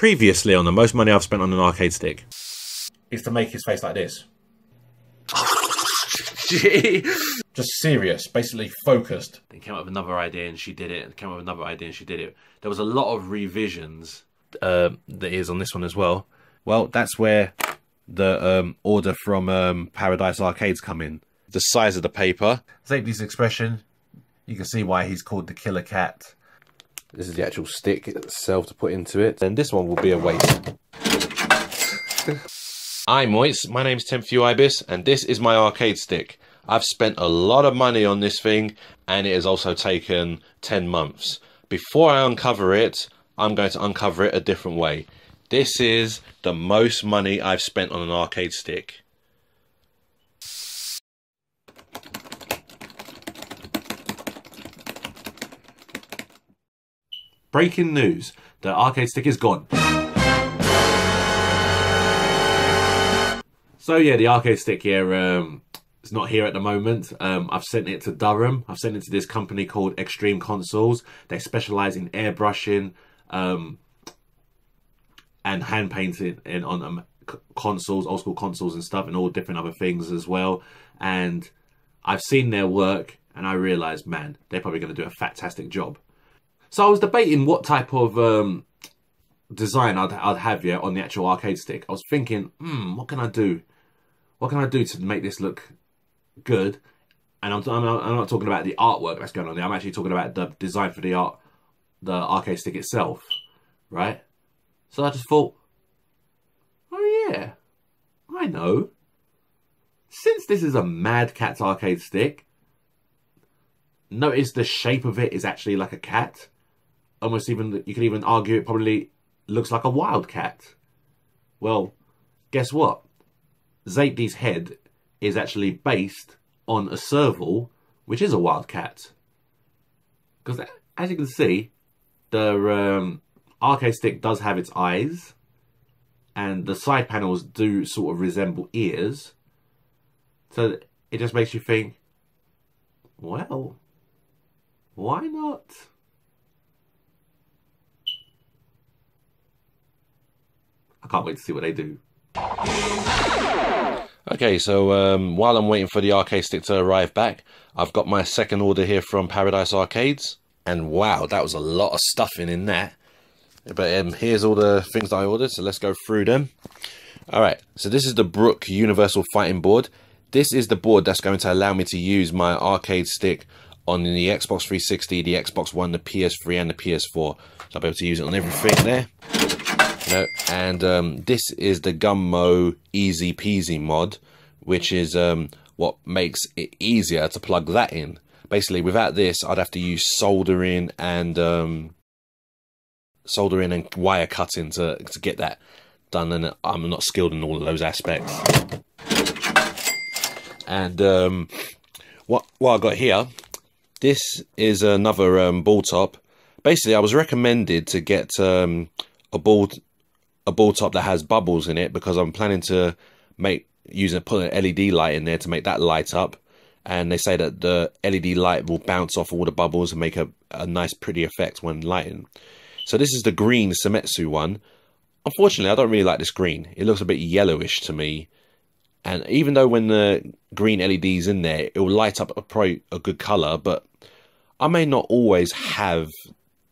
Previously on the most money I've spent on an arcade stick is to make his face like this. Just serious, basically focused. Then came up with another idea and she did it. Came up with another idea and she did it. There was a lot of revisions. There is on this one as well. Well, that's where the order from Paradise Arcades come in. The size of the paper. Safety's expression. You can see why he's called the killer cat. This is the actual stick itself to put into it. And this one will be a waste. Hi Moits, my name's TEMPHUiBIS and this is my arcade stick. I've spent a lot of money on this thing and it has also taken 10 months. Before I uncover it, I'm going to uncover it a different way. This is the most money I've spent on an arcade stick. Breaking news, the arcade stick is gone. So yeah, the arcade stick here is not here at the moment. I've sent it to Durham. I've sent it to this company called Extreme Consoles. They specialise in airbrushing and hand painting on consoles, old school consoles and stuff, and all different other things as well. And I've seen their work and I realised, man, they're probably going to do a fantastic job. So I was debating what type of design I'd have here on the actual arcade stick. I was thinking, what can I do? What can I do to make this look good? And I'm not talking about the artwork that's going on there. I'm actually talking about the design for the arcade stick itself, right? So I just thought, oh yeah, I know. Since this is a Mad Catz arcade stick, notice the shape of it is actually like a cat. Almost even, you could even argue it probably looks like a wildcat. Well, guess what? Zapedy's head is actually based on a serval, which is a wildcat. Because as you can see, the arcade stick does have its eyes, and the side panels do sort of resemble ears. So it just makes you think, well, why not? I can't wait to see what they do. Okay, so while I'm waiting for the arcade stick to arrive back, I've got my second order here from Paradise Arcades. And wow, that was a lot of stuffing in that. But here's all the things that I ordered, so let's go through them. Alright, so this is the Brook Universal Fighting Board. This is the board that's going to allow me to use my arcade stick on the Xbox 360, the Xbox One, the PS3 and the PS4. So I'll be able to use it on everything there. And this is the Gummo Easy Peasy mod, which is what makes it easier to plug that in. Basically, without this, I'd have to use soldering and wire cutting to get that done, and I'm not skilled in all of those aspects. And what I got here, this is another ball top. Basically, I was recommended to get a ball top that has bubbles in it because I'm planning to put an LED light in there to make that light up. And they say that the LED light will bounce off all the bubbles and make a nice pretty effect when lighting. So this is the green Semetsu one. Unfortunately, I don't really like this green. It looks a bit yellowish to me. And even though when the green LED's in there, it will light up a good colour, but I may not always have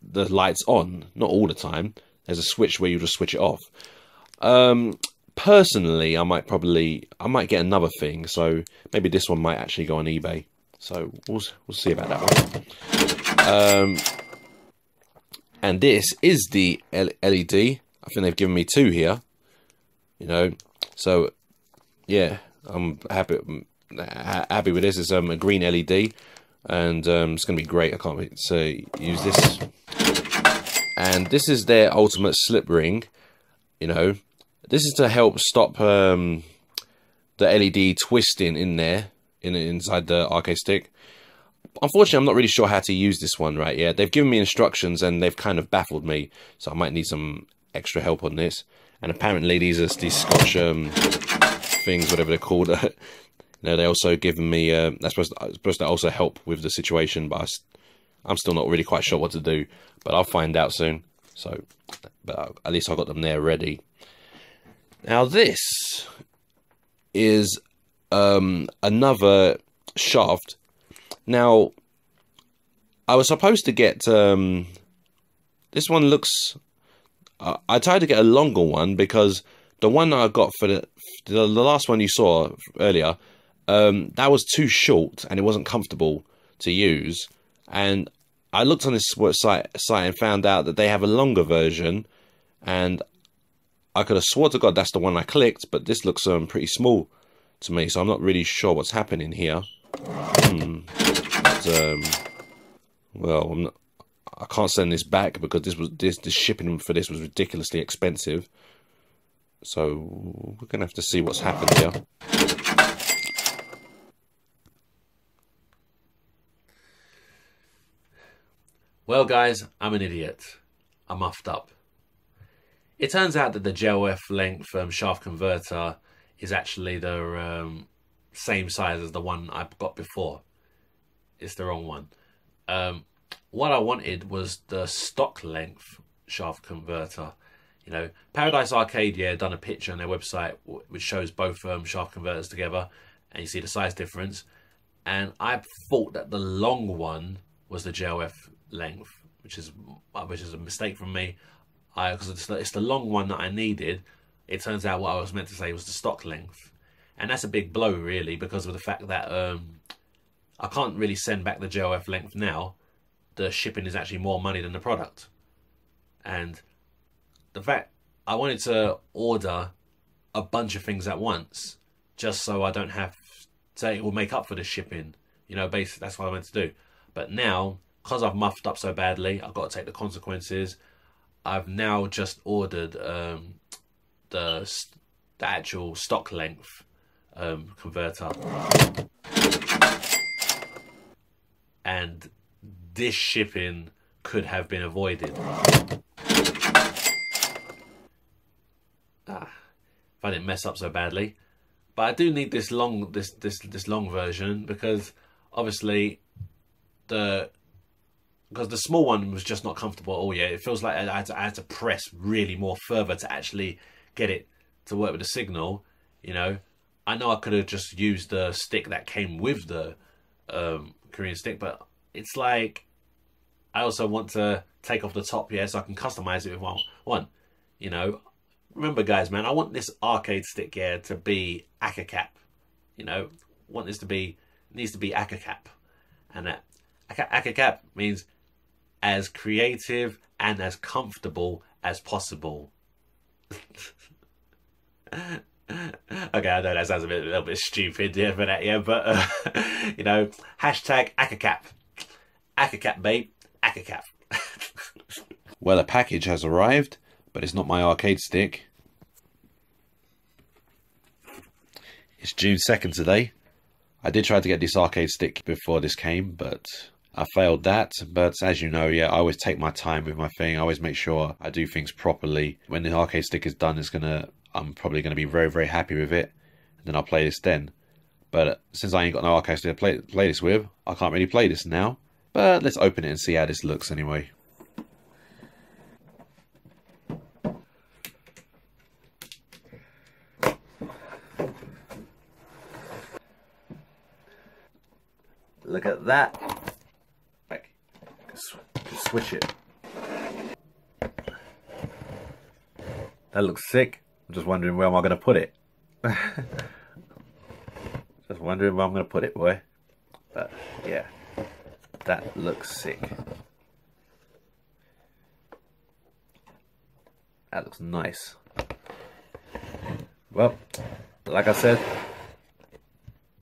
the lights on. Not all the time. There's a switch where you just switch it off. Personally, I might get another thing, so maybe this one might actually go on eBay. So we'll see about that one. And this is the LED. I think they've given me two here. You know, so yeah, I'm happy with this. It's a green LED, and it's gonna be great. I can't wait to use this. And this is their ultimate slip ring. You know, this is to help stop the LED twisting in there, inside the arcade stick. Unfortunately, I'm not really sure how to use this one right yet. They've given me instructions and they've kind of baffled me, so I might need some extra help on this. And apparently these are these Scotch things, whatever they're called. You know, they also given me that's supposed to also help with the situation, but I'm still not really quite sure what to do, but I'll find out soon. So, but at least I got them there ready. Now this is another shaft. Now I was supposed to get this one looks. I tried to get a longer one because the one that I got for the last one you saw earlier, that was too short and it wasn't comfortable to use. And I looked on this site and found out that they have a longer version, and I could have swore to God that's the one I clicked, but this looks pretty small to me, so I'm not really sure what's happening here. Well, I can't send this back because this shipping for this was ridiculously expensive. So we're gonna have to see what's happened here. Well, guys, I'm an idiot. I muffed up. It turns out that the JLF length shaft converter is actually the same size as the one I got before. It's the wrong one. What I wanted was the stock length shaft converter. You know, Paradise Arcade, yeah, done a picture on their website which shows both shaft converters together, and you see the size difference. And I thought that the long one was the JLF length, which is a mistake from me. Because it's the long one that I needed. It turns out what I was meant to say was the stock length, and that's a big blow really, because of the fact that I can't really send back the JLF length now. The shipping is actually more money than the product, and the fact I wanted to order a bunch of things at once just so I don't have to, it will make up for the shipping. You know, basically that's what I meant to do. But now, because I've muffed up so badly, I've got to take the consequences. I've now just ordered the actual stock length converter, and this shipping could have been avoided. If I didn't mess up so badly. But I do need this long long version, because obviously because the small one was just not comfortable at all. Yeah, it feels like I had to press really more further to actually get it to work with the signal. You know I could have just used the stick that came with the Korean stick, but it's like I also want to take off the top, yeah, so I can customize it with what I want. You know, remember guys, man, I want this arcade stick here to be Akacap. You know, want this to be, it needs to be Akacap, and that Akacap means as creative and as comfortable as possible. Okay, I know that sounds a little bit stupid, yeah, for that, yeah, but you know, hashtag Akacap. Akacap, babe. Akacap. Well, a package has arrived, but it's not my arcade stick. It's June 2nd today. I did try to get this arcade stick before this came, but I failed that. But as you know, yeah, I always take my time with my thing. I always make sure I do things properly. When the arcade stick is done, I'm probably gonna be very, very happy with it, and then I'll play this then. But since I ain't got no arcade stick to play this with, I can't really play this now. But let's open it and see how this looks anyway. Look at that. Back. Switch it. That looks sick. I'm just wondering where am I going to put it. Just wondering where I'm going to put it, boy. But yeah, that looks sick. That looks nice. Well, like I said,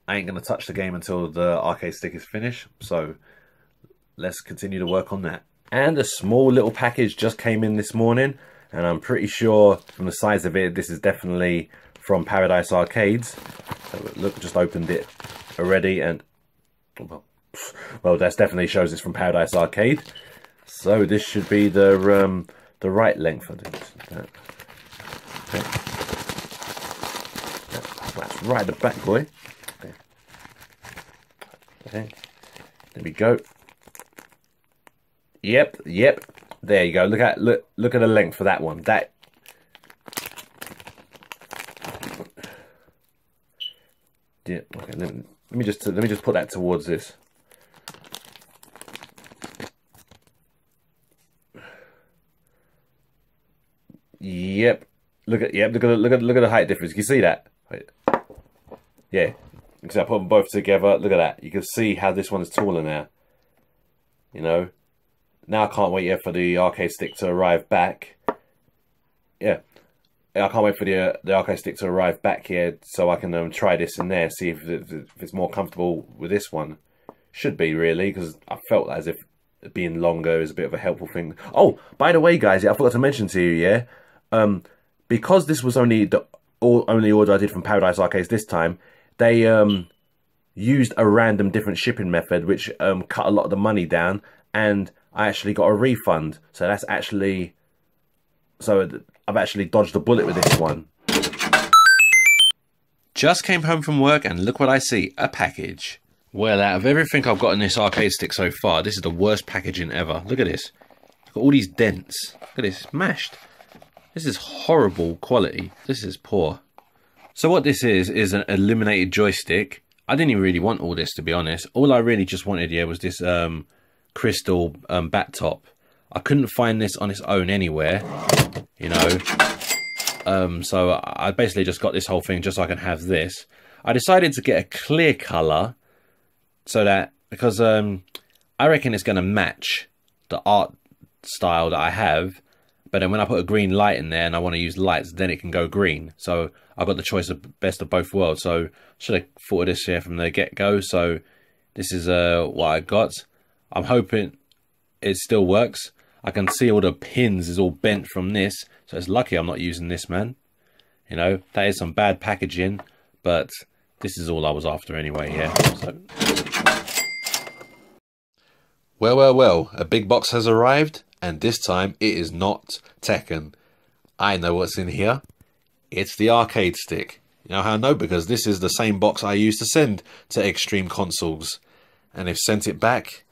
I ain't going to touch the game until the arcade stick is finished. So let's continue to work on that. And a small little package just came in this morning, and I'm pretty sure from the size of it, this is definitely from Paradise Arcades. So look, just opened it already, and well, that definitely shows it's from Paradise Arcade. So this should be the right length. Okay. That's right at the back, boy. Okay, there we go. Yep, There you go. Look at the length for that one. That. Yeah, okay, let me just put that towards this. Yep. Look at the height difference. Can you see that? Wait. Yeah. Because I put them both together. Look at that. You can see how this one is taller now. You know. Now I can't wait yet for the arcade stick to arrive back. Yeah. I can't wait for the arcade stick to arrive back here so I can try this in there, see if it's more comfortable with this one. Should be, really, because I felt as if being longer is a bit of a helpful thing. Oh, by the way, guys, I forgot to mention to you, yeah, because this was only the only order I did from Paradise Arcades this time, they used a random different shipping method, which cut a lot of the money down, and I actually got a refund. So that's actually... So I've actually dodged a bullet with this one. Just came home from work and look what I see, a package. Well, out of everything I've got in this arcade stick so far, this is the worst packaging ever. Look at this. Got all these dents. Look at this, it's mashed. This is horrible quality. This is poor. So what this is an illuminated joystick. I didn't even really want all this, to be honest. All I really just wanted, yeah, was this crystal bat top. I couldn't find this on its own anywhere, you know. So I basically just got this whole thing just so I can have this. I decided to get a clear colour so that, because I reckon it's going to match the art style that I have. But then when I put a green light in there and I want to use lights, then it can go green. So I got the choice of best of both worlds. So should have thought of this here from the get-go. So this is what I got. I'm hoping it still works. I can see all the pins is all bent from this. So it's lucky I'm not using this, man. You know, that is some bad packaging. But this is all I was after anyway, yeah. So. Well, a big box has arrived. And this time, it is not Tekken. I know what's in here. It's the arcade stick. You know how I know? Because this is the same box I used to send to Extreme Consoles. And they've sent it back.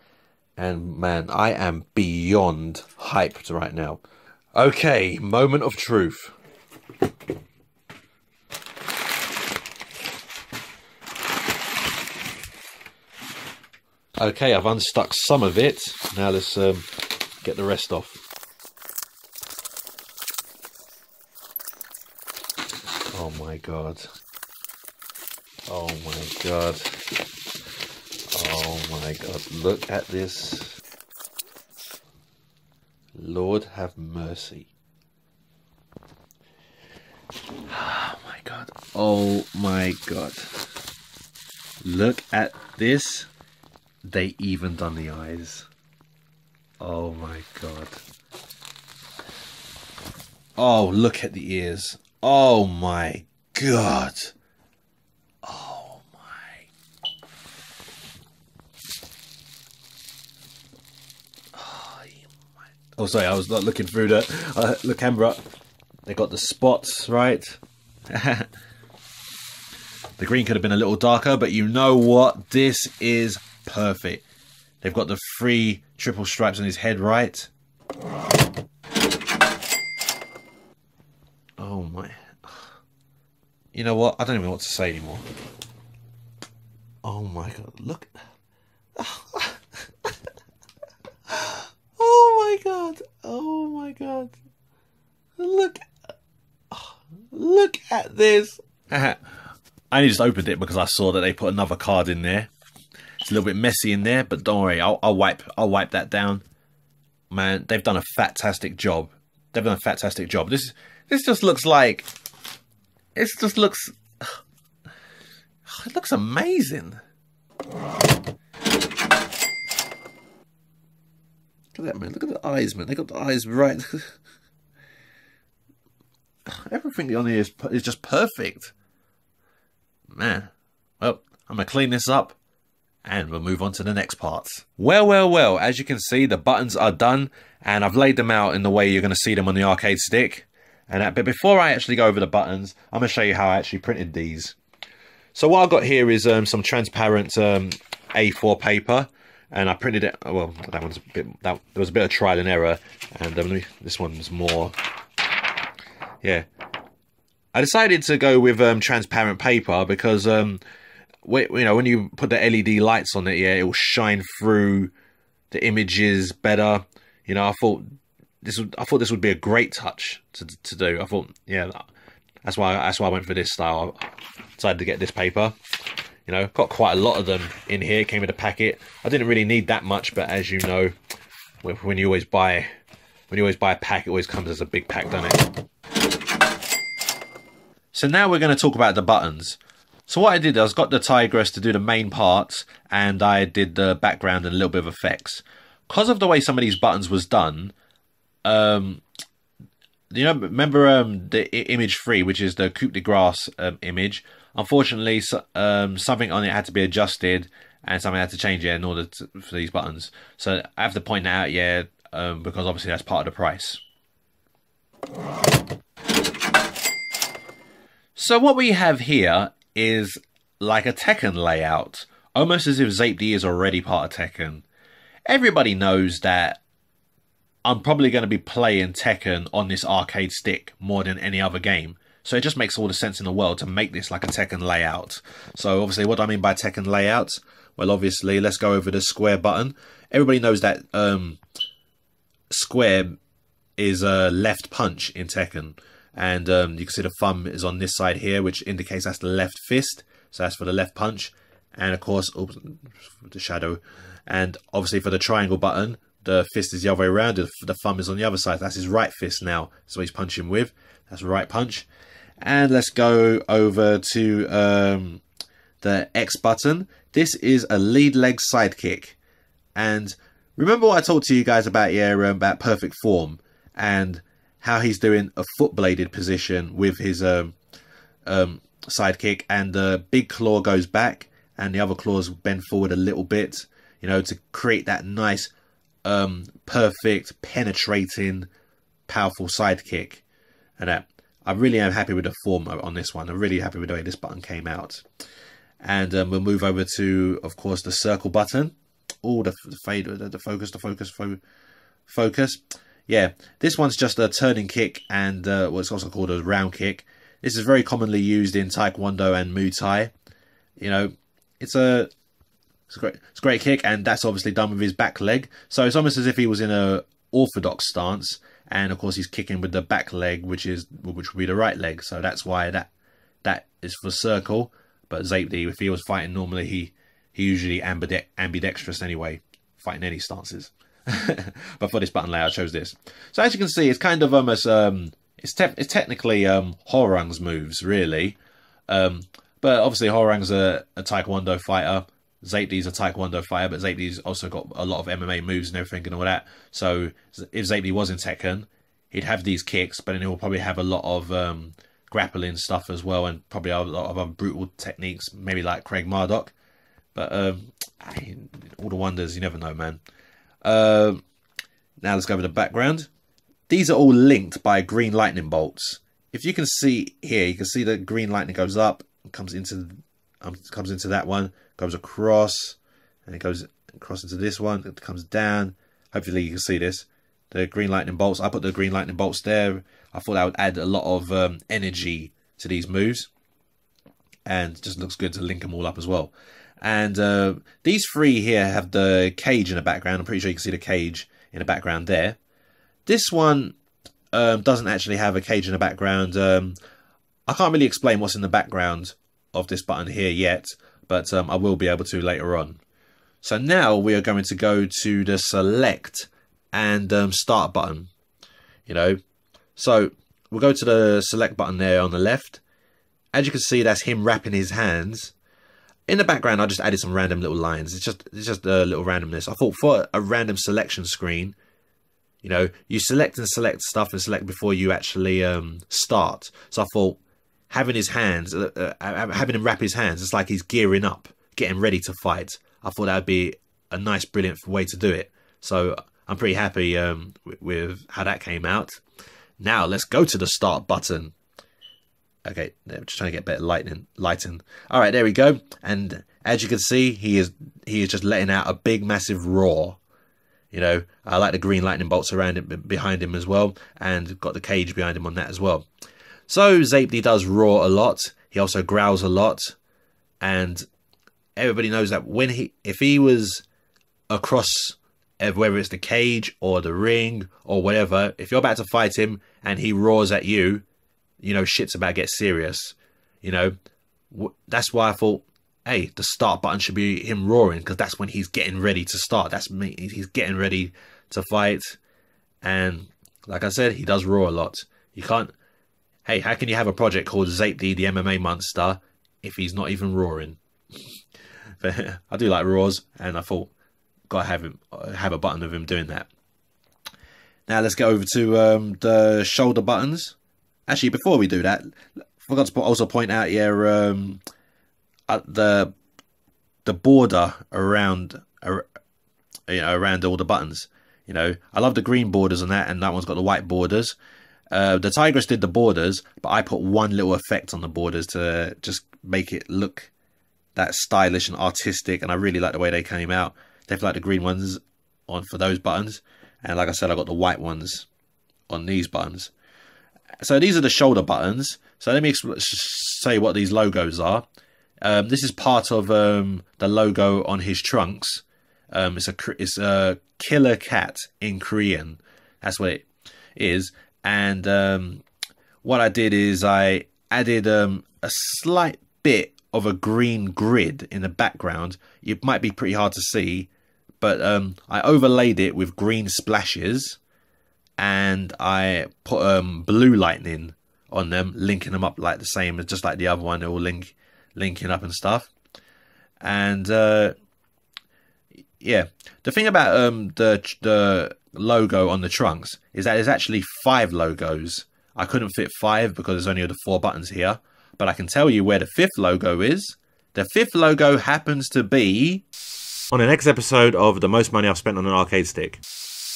And man, I am beyond hyped right now. Okay, moment of truth. Okay, I've unstuck some of it. Now let's... get the rest off. Oh my god. Oh my god. Oh my god. Look at this. Lord have mercy. Oh my god. Oh my god. Look at this. They even done the eyes. Oh my god. Oh, look at the ears. Oh my god. Oh my. Oh, sorry, I was not looking through the camera. They got the spots, right? The green could have been a little darker, but you know what? This is perfect. They've got the 3 triple stripes on his head, right? Oh my. You know what? I don't even know what to say anymore. Oh my god, look. Oh my god. Oh my god. Look. Look at this. I only just opened it because I saw that they put another card in there. It's a little bit messy in there, but don't worry, I'll wipe that down. Man, they've done a fantastic job. They've done a fantastic job. This just looks like, it looks amazing. Look at that, man. Look at the eyes, man. They got the eyes right. Everything on here is just perfect. Man. Well, I'm going to clean this up. And we'll move on to the next part. Well, as you can see, the buttons are done. And I've laid them out in the way you're going to see them on the arcade stick. But before I actually go over the buttons, I'm going to show you how I actually printed these. So what I've got here is some transparent A4 paper. and I printed it. Well, that one's a bit. There was a bit of trial and error, and this one's more. Yeah, I decided to go with transparent paper because you know, when you put the LED lights on it, yeah, it will shine through the images better. You know, I thought this would be a great touch to do. I thought, yeah, that's why I went for this style. I decided to get this paper. You know, got quite a lot of them in here. Came with a packet. I didn't really need that much, but as you know, when you always buy a pack, it always comes as a big pack, doesn't it? So now we're going to talk about the buttons. So what I did, I got the Tigress to do the main parts, and I did the background and a little bit of effects. Because of the way some of these buttons was done, you know, remember the image 3, which is the coup de grace image. Unfortunately, something on it had to be adjusted, and something had to change it in order for these buttons. So I have to point that out, yeah, because obviously that's part of the price. So what we have here is like a Tekken layout, almost as if ZAPE is already part of Tekken. Everybody knows that I'm probably going to be playing Tekken on this arcade stick more than any other game. So it just makes all the sense in the world to make this like a Tekken layout. So obviously, what do I mean by Tekken layout? Well, obviously, let's go over the square button. Everybody knows that square is a left punch in Tekken. And you can see the thumb is on this side here, which indicates that's the left fist. So that's for the left punch. And of course, oops, the shadow. And obviously for the triangle button, the fist is the other way around. The thumb is on the other side. That's his right fist now. So he's punching with. That's the right punch. And let's go over to the X button. This is a lead leg sidekick. And remember what I talked to you guys about, yeah, about perfect form. And how he's doing a foot bladed position with his sidekick, and the big claw goes back and the other claws bend forward a little bit, you know, to create that nice perfect penetrating powerful sidekick. And I really am happy with the form on this one. I'm really happy with the way this button came out. And we'll move over to, of course, the circle button. Oh, the fade, the focus. Yeah, this one's just a turning kick, and what's also called a round kick. This is very commonly used in Taekwondo and Muay Thai. You know, it's a great kick, and that's obviously done with his back leg. So it's almost as if he was in a orthodox stance, and of course he's kicking with the back leg, which would be the right leg. So that's why that is for circle. But ZAPE, if he was fighting normally, he usually ambidextrous anyway, fighting any stances. But for this button layout, I chose this. So as you can see, it's kind of almost it's technically Horung's moves, really. But obviously Horung's a Taekwondo fighter. ZAPE's a Taekwondo fighter, but ZAPE's also got a lot of MMA moves and everything and all that. So if ZAPE was in Tekken, he'd have these kicks, but then he'll probably have a lot of grappling stuff as well, and probably a lot of brutal techniques, maybe like Craig Marduk. But all the wonders, you never know, man. Now let's go over the background. These are all linked by green lightning bolts. If you can see here, you can see the green lightning goes up, comes into that one, goes across, and it goes across into this one. It comes down. Hopefully you can see this. The green lightning bolts. I put the green lightning bolts there. I thought that would add a lot of energy to these moves, and just looks good to link them all up as well. And these three here have the cage in the background. I'm pretty sure you can see the cage in the background there. This one doesn't actually have a cage in the background. I can't really explain what's in the background of this button here yet, but I will be able to later on. So now we are going to go to the select and start button. You know, so we'll go to the select button there on the left. As you can see, that's him wrapping his hands. In the background, I just added some random little lines. It's just a little randomness. I thought for a random selection screen, you know, you select and select stuff and select before you actually start. So I thought having his hands, having him wrap his hands, it's like he's gearing up, getting ready to fight. I thought that would be a nice, brilliant way to do it. So I'm pretty happy with how that came out. Now let's go to the start button. Okay, I'm just trying to get better lighting. All right, there we go. And as you can see, he is he is just letting out a big massive roar. You know, I like the green lightning bolts around him, behind him as well, and got the cage behind him on that as well. So Zapedy does roar a lot. He also growls a lot, and everybody knows that if he was across, whether it's the cage or the ring or whatever, if you're about to fight him and he roars at you, you know shit's about to get serious. You know, that's why I thought, hey, the start button should be him roaring, because that's when he's getting ready to start. He's getting ready to fight. And like I said, he does roar a lot. You can't... Hey, how can you have a project called Zapedy the MMA Monster if he's not even roaring? But I do like roars, and I thought, gotta have a button of him doing that. Now let's get over to the shoulder buttons. Actually, before we do that, forgot to also point out here the border around all the buttons. You know, I love the green borders on that, and that one's got the white borders. The Tigress did the borders, but I put one little effect on the borders to just make it look that stylish and artistic, and I really like the way they came out. Definitely like the green ones on for those buttons, and like I said, I got the white ones on these buttons. So these are the shoulder buttons. So let me say what these logos are. This is part of the logo on his trunks. It's a killer cat in Korean. That's what it is. And what I did is I added a slight bit of a green grid in the background. It might be pretty hard to see, but I overlaid it with green splashes, and I put blue lightning on them, linking them up like the same as just like the other one. They're all linking up and stuff. And yeah, the thing about the logo on the trunks is that there's actually 5 logos. I couldn't fit 5 because there's only the 4 buttons here, but I can tell you where the 5th logo is. The 5th logo happens to be on the next episode of The Most Money I've Spent on an Arcade Stick.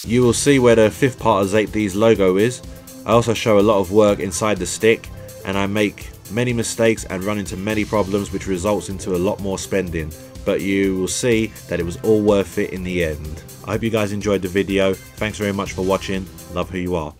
You will see where the 5th part of Zapedy's logo is. I also show a lot of work inside the stick, and I make many mistakes and run into many problems, which results into a lot more spending. But you will see that it was all worth it in the end. I hope you guys enjoyed the video. Thanks very much for watching. Love who you are.